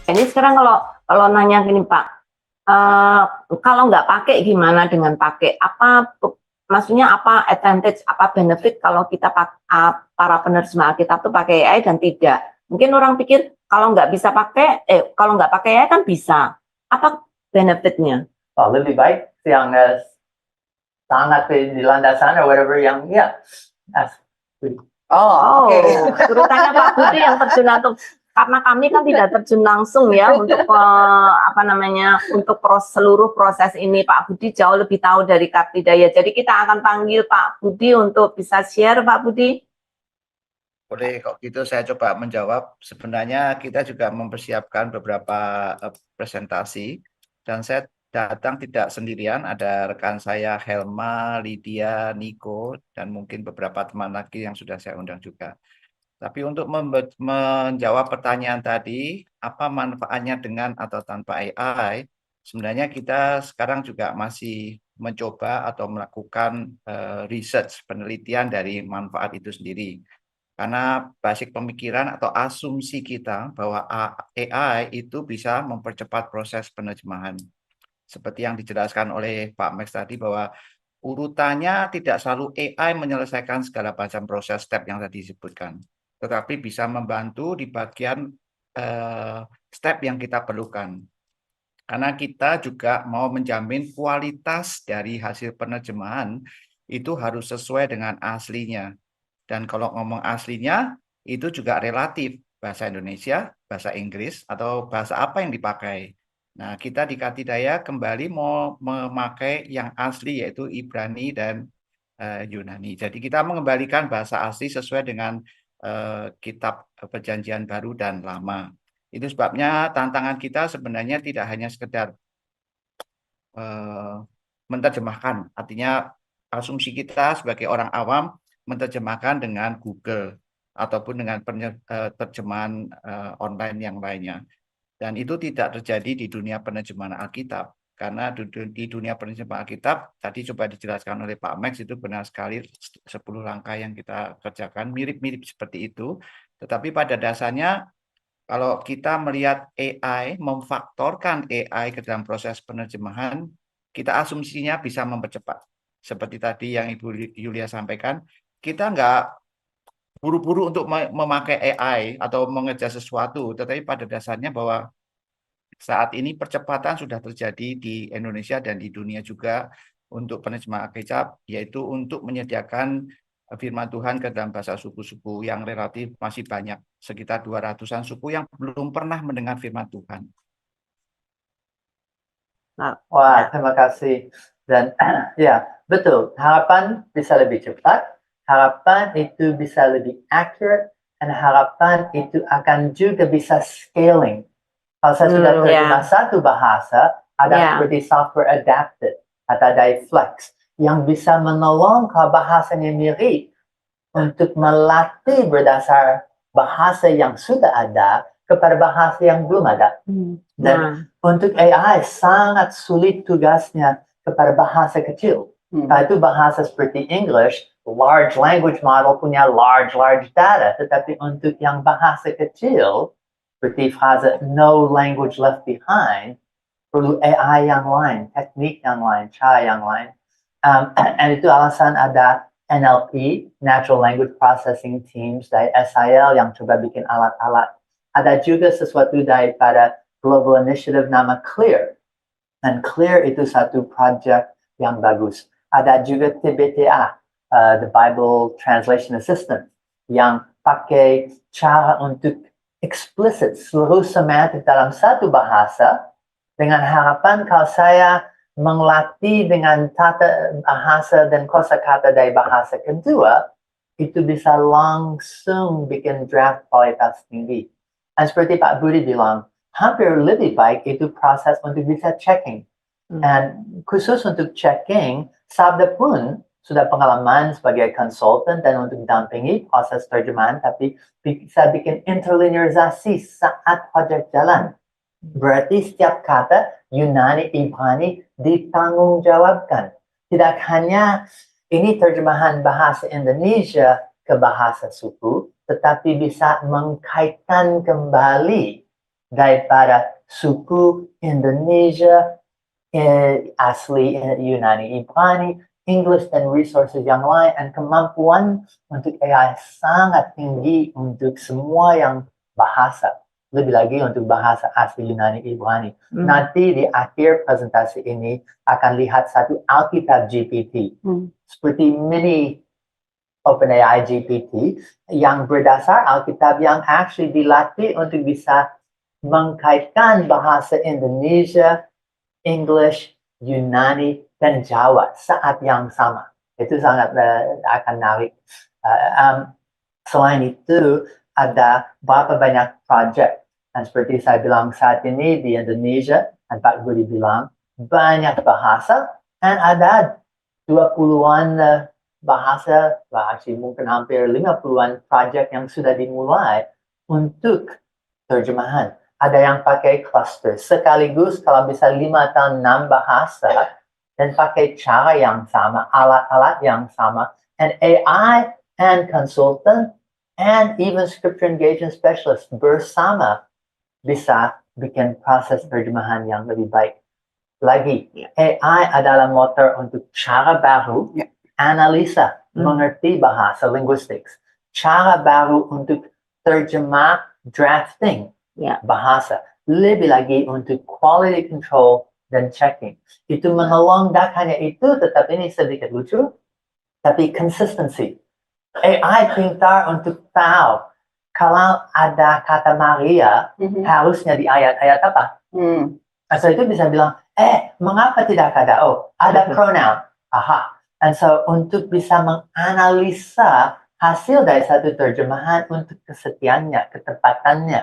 Ini sekarang kalau nanya gini Pak, eh, kalau nggak pakai gimana dengan pakai? Maksudnya apa advantage, apa benefit kalau kita para penerjemah Alkitab tuh pakai AI dan tidak? Mungkin orang pikir kalau nggak bisa pakai, kalau nggak pakai AI kan bisa. Apa benefitnya? Oh, lebih baik yang sangat di landasan or whatever yang Oh, urutannya Pak Budi yang terjun langsung. Karena kami kan tidak terjun langsung ya untuk untuk seluruh proses ini. Pak Budi jauh lebih tahu dari Kartidaya. Jadi kita akan panggil Pak Budi untuk bisa share, Pak Budi. Boleh, kok gitu saya coba menjawab. Sebenarnya kita juga mempersiapkan beberapa presentasi dan saya datang tidak sendirian, ada rekan saya Helma, Lydia, Niko, dan mungkin beberapa teman lagi yang sudah saya undang juga. Tapi untuk menjawab pertanyaan tadi, apa manfaatnya dengan atau tanpa AI, sebenarnya kita sekarang juga masih mencoba atau melakukan research, penelitian dari manfaat itu sendiri. Karena basic pemikiran atau asumsi kita bahwa AI itu bisa mempercepat proses penerjemahan. Seperti yang dijelaskan oleh Pak Max tadi bahwa urutannya tidak selalu AI menyelesaikan segala macam proses step yang tadi disebutkan. Tetapi bisa membantu di bagian step yang kita perlukan. Karena kita juga mau menjamin kualitas dari hasil penerjemahan itu harus sesuai dengan aslinya. Dan kalau ngomong aslinya, itu juga relatif. Bahasa Indonesia, bahasa Inggris, atau bahasa apa yang dipakai. Nah, kita di Kartidaya kembali mau memakai yang asli, yaitu Ibrani dan Yunani. Jadi kita mengembalikan bahasa asli sesuai dengan kitab Perjanjian Baru dan Lama. Itu sebabnya tantangan kita sebenarnya tidak hanya sekedar menerjemahkan. Artinya asumsi kita sebagai orang awam menerjemahkan dengan Google ataupun dengan terjemahan online yang lainnya. Dan itu tidak terjadi di dunia penerjemahan Alkitab. Karena di dunia penerjemahan Alkitab, tadi coba dijelaskan oleh Pak Max, itu benar sekali 10 langkah yang kita kerjakan, mirip-mirip seperti itu. Tetapi pada dasarnya, kalau kita melihat AI, memfaktorkan AI ke dalam proses penerjemahan, kita asumsinya bisa mempercepat. Seperti tadi yang Ibu Yulia sampaikan, kita nggak buru-buru untuk memakai AI atau mengejar sesuatu, tetapi pada dasarnya bahwa saat ini percepatan sudah terjadi di Indonesia dan di dunia juga untuk penerjemahan Alkitab, yaitu untuk menyediakan firman Tuhan ke dalam bahasa suku-suku yang relatif masih banyak, sekitar 200-an suku yang belum pernah mendengar firman Tuhan. Wah, terima kasih. Dan ya, betul. Harapan bisa lebih cepat, harapan itu bisa lebih accurate, dan harapan itu akan juga bisa scaling. Kalau saya sudah terjemah satu bahasa, ada seperti software adapted atau Flex yang bisa menolong kalau bahasanya mirip untuk melatih berdasar bahasa yang sudah ada kepada bahasa yang belum ada. Dan untuk AI sangat sulit tugasnya kepada bahasa kecil. Itu bahasa seperti English, large language model punya large data. Tetapi untuk yang bahasa kecil, seperti frase no language left behind, perlu AI yang lain, teknik yang lain, cara yang lain. And itu alasan ada NLP, Natural Language Processing Teams, dari SIL yang coba bikin alat-alat. Ada juga sesuatu daripada Global Initiative nama CLEAR. Dan CLEAR itu satu project yang bagus. Ada juga TBTA, The Bible Translation Assistant, yang pakai cara untuk explicit seluruh semantik dalam satu bahasa, dengan harapan kalau saya melatih dengan tata bahasa dan kosakata dari bahasa kedua, itu bisa langsung bikin draft kualitas tinggi. Dan seperti Pak Budi bilang, hampir lebih baik itu proses untuk bisa checking. Dan khusus untuk checking, Sabda pun sudah pengalaman sebagai konsultan dan untuk dampingi proses terjemahan, tapi bisa bikin interlinearisasi saat project jalan. Berarti setiap kata Yunani, Ibrani ditanggungjawabkan. Tidak hanya ini terjemahan bahasa Indonesia ke bahasa suku, tetapi bisa mengkaitkan kembali daripada suku Indonesia, asli Yunani Ibrani, English dan resources yang lain, dan kemampuan untuk AI sangat tinggi untuk semua yang bahasa. Lebih lagi untuk bahasa asli Yunani Ibrani. Nanti di akhir presentasi ini akan lihat satu Alkitab GPT. Seperti mini OpenAI GPT yang berdasar Alkitab yang actually dilatih untuk bisa mengkaitkan bahasa Indonesia, English, Yunani, dan Jawa saat yang sama. Itu sangat akan menarik. Selain itu, ada berapa banyak project. Dan seperti saya bilang saat ini di Indonesia, dan Pak Budi bilang, banyak bahasa, dan ada 20-an bahasa, mungkin hampir 50-an project yang sudah dimulai untuk terjemahan. Ada yang pakai cluster sekaligus kalau bisa 5 atau 6 bahasa dan pakai cara yang sama, alat-alat yang sama, and AI and consultant and even scripture engagement specialist bersama bisa bikin proses terjemahan yang lebih baik. Lagi, AI adalah motor untuk cara baru, analisa, mengerti bahasa linguistik, cara baru untuk terjemah drafting, bahasa, lebih lagi untuk quality control dan checking. Itu menolong, tak hanya itu, tetap ini sedikit lucu, tapi consistency. AI pintar untuk tahu kalau ada kata Maria, harusnya di ayat-ayat apa. So itu bisa bilang, mengapa tidak ada? Oh, ada pronoun. Aha. And so untuk bisa menganalisa hasil dari satu terjemahan untuk kesetiaannya, ketepatannya.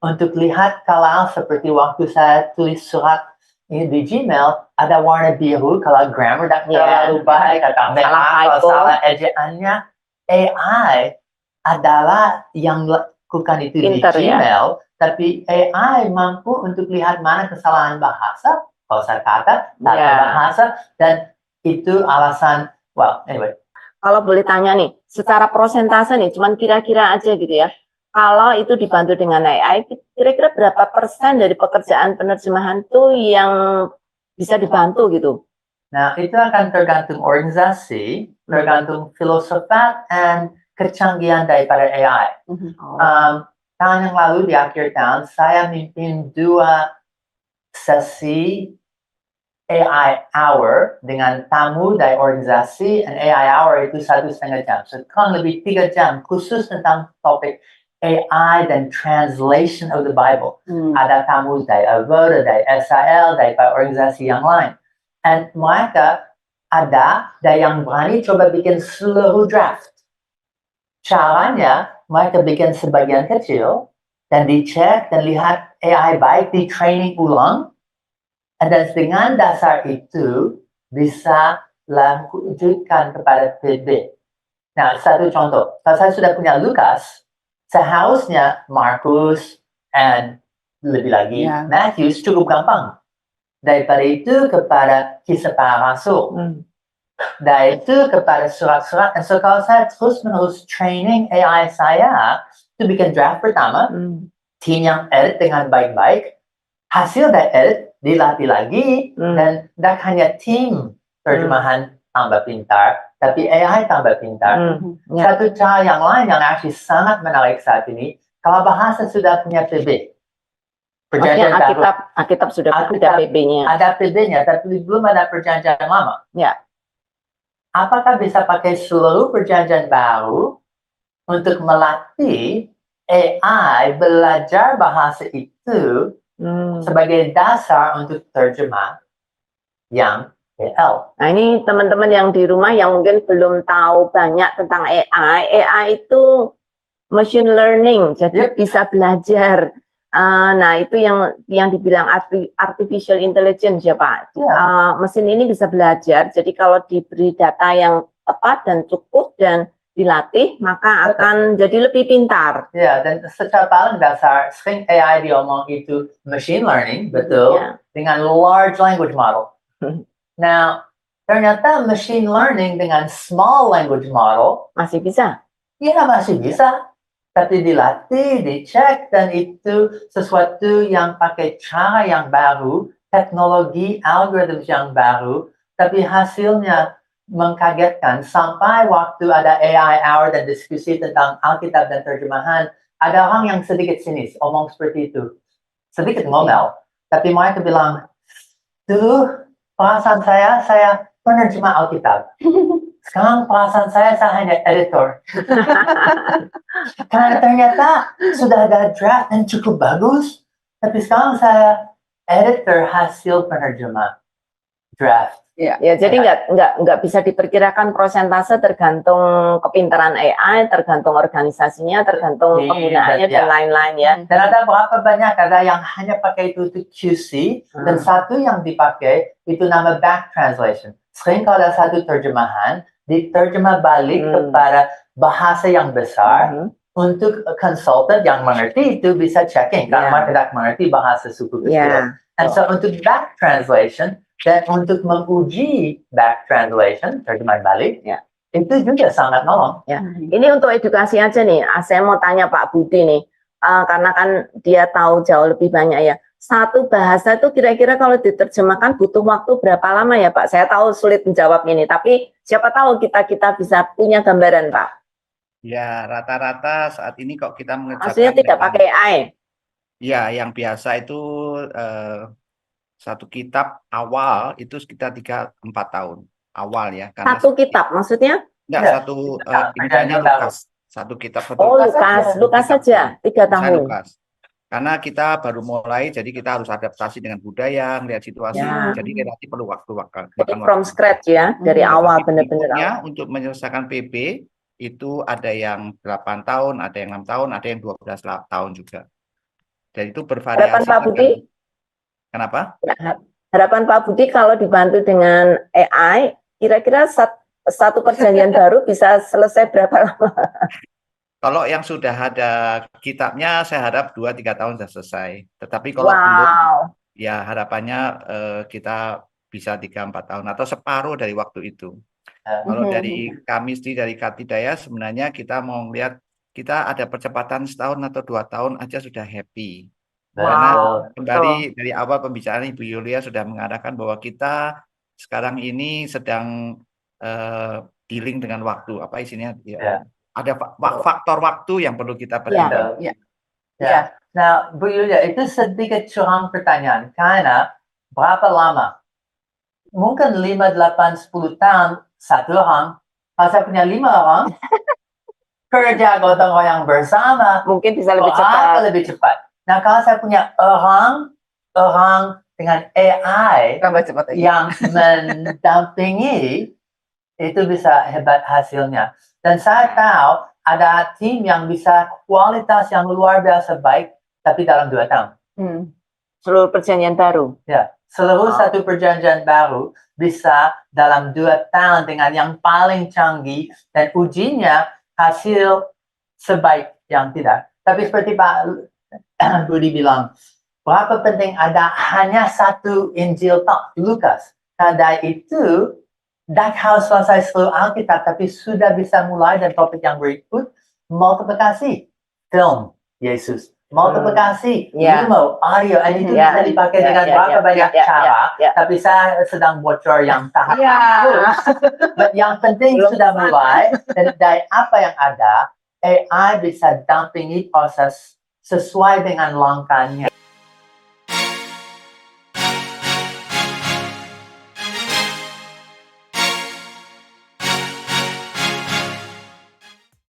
Untuk lihat kalau seperti waktu saya tulis surat di Gmail, ada warna biru kalau grammar tak terlalu baik, atau salah ejaannya. AI adalah yang lakukan itu Pinter, di Gmail, tapi AI mampu untuk lihat mana kesalahan bahasa, kosakata, tata bahasa, dan itu alasan, well, anyway. Kalau boleh tanya nih, secara prosentase nih, cuman kira-kira aja gitu ya. Kalau itu dibantu dengan AI, kira-kira berapa persen dari pekerjaan penerjemahan tuh yang bisa dibantu gitu? Nah, itu akan tergantung organisasi, tergantung filsafat, dan kecanggihan daripada AI. Tahun yang lalu di akhir tahun, saya mimpin 2 sesi AI Hour dengan tamu dari organisasi, dan AI Hour itu 1,5 jam. So, kurang lebih 3 jam khusus tentang topik AI dan translation of the Bible. Ada tamu dari Avoda, dari SIL, dari organisasi yang lain. Dan mereka ada yang berani coba bikin seluruh draft. Caranya, mereka bikin sebagian kecil, dan dicek dan lihat AI baik, di training ulang, dan dengan dasar itu bisa lanjutkan kepada PB. Nah, satu contoh, kalau saya sudah punya Lukas, seharusnya Markus dan lebih lagi Matthews cukup gampang. Daripada itu kepada kisah para rasul. Dari itu kepada surat-surat. Dan so kalau saya terus-menerus training AI saya, itu bikin draft pertama, tim yang edit dengan baik-baik, hasil dari edit dilatih lagi, dan tak hanya tim terjemahan tambah pintar, tapi AI tambah pintar. Satu cara yang lain yang actually sangat menarik saat ini, kalau bahasa sudah punya PB. Maksudnya Alkitab sudah ada PB-nya. Ada PB-nya, tapi belum ada perjanjian lama. Apakah bisa pakai seluruh perjanjian baru untuk melatih AI belajar bahasa itu sebagai dasar untuk terjemah yang PL? Nah, ini teman-teman yang di rumah yang mungkin belum tahu banyak tentang AI. AI itu machine learning, jadi bisa belajar. Nah, itu yang dibilang artificial intelligence ya Pak. Mesin ini bisa belajar, jadi kalau diberi data yang tepat dan cukup dan dilatih, maka akan jadi lebih pintar. Ya, dan secara paling dasar, sering AI diomong itu machine learning, betul, dengan large language model. Nah, ternyata machine learning dengan small language model masih bisa. Ya, masih bisa. tapi dilatih, dicek, dan itu sesuatu yang pakai cara yang baru, teknologi, algoritma yang baru, tapi hasilnya mengkagetkan. Sampai waktu ada AI Hour dan diskusi tentang Alkitab dan terjemahan, ada orang yang sedikit sinis, omong seperti itu. Sedikit ngomel, tapi mereka bilang, dulu perasaan saya penerjemah Alkitab. Sekarang perasaan saya hanya editor. Karena ternyata sudah ada draft yang cukup bagus, tapi sekarang saya editor hasil penerjemah draft. Ya, jadi nggak bisa diperkirakan prosentase tergantung kepintaran AI, tergantung organisasinya, tergantung Iya, penggunaannya dan iya. lain-lain ya. Dan ada berapa banyak, ada yang hanya pakai itu untuk QC, dan satu yang dipakai itu nama back translation. Sering kalau ada satu terjemahan, diterjemah balik kepada bahasa yang besar, untuk konsultan yang mengerti itu bisa checking, karena mereka tidak mengerti bahasa suku kecil. Dan so untuk back translation, dan untuk menguji back translation, terjemahan balik, itu juga sangat nolong. Ya. Ini untuk edukasi aja nih. Saya mau tanya Pak Budi nih, karena kan dia tahu jauh lebih banyak ya. Satu bahasa itu kira-kira kalau diterjemahkan butuh waktu berapa lama ya Pak? Saya tahu sulit menjawab ini, tapi siapa tahu kita bisa punya gambaran Pak. Ya, rata-rata saat ini kok kita mengerjakan Maksudnya tidak pakai AI. Ya, yang biasa itu satu kitab awal itu sekitar 3-4 tahun awal ya. Karena Satu kitab maksudnya? enggak, satu misalnya Lukas. Satu kitab satu. Oh, Lukas saja 3 Misalnya tahun. Lukas. Karena kita baru mulai, jadi kita harus adaptasi dengan budaya, melihat situasi. Jadi relatif perlu waktu. Jadi from scratch ya, dari awal benar-benar awal. Untuk menyelesaikan PB itu ada yang 8 tahun, ada yang 6 tahun, ada yang 12 tahun juga. Dan itu bervariasi. Harapan Pak Budi? Kenapa? Harapan Pak Budi kalau dibantu dengan AI, kira-kira satu perjanjian baru bisa selesai berapa lama? Kalau yang sudah ada kitabnya, saya harap 2-3 tahun sudah selesai. Tetapi kalau belum, ya harapannya kita bisa 3-4 tahun atau separuh dari waktu itu. Kalau dari kami dari Katidaya, sebenarnya kita mau lihat kita ada percepatan setahun atau 2 tahun aja sudah happy. Karena kembali dari awal pembicaraan Ibu Yulia sudah mengatakan bahwa kita sekarang ini sedang dealing dengan waktu. Apa isinya? Ada faktor waktu yang perlu kita perhatikan. Nah, Bu Yulia, itu sedikit curang pertanyaan. Karena berapa lama? Mungkin 5, 8, 10 tahun satu orang. Kalau saya punya 5 orang, kerja gotong royong bersama, mungkin bisa lebih cepat. Nah, kalau saya punya orang dengan AI yang mendampingi, itu bisa hebat hasilnya. Dan saya tahu ada tim yang bisa kualitas yang luar biasa baik, tapi dalam 2 tahun. Seluruh perjanjian baru. Ya, seluruh satu perjanjian baru bisa dalam 2 tahun dengan yang paling canggih, dan ujinya hasil sebaik yang tidak. Tapi seperti Pak Budi bilang, berapa penting ada hanya satu Injil Lukas. Karena itu tidak harus selesai seluruh Alkitab, tapi sudah bisa mulai. Dan topik yang berikut, multiplikasi film Yesus, multiplikasi ilmu audio, dan itu bisa dipakai dengan berapa banyak cara. Tapi saya sedang bocor yang tahap yang penting sudah mulai, dan dari apa yang ada, AI bisa dampingi proses sesuai dengan langkahnya.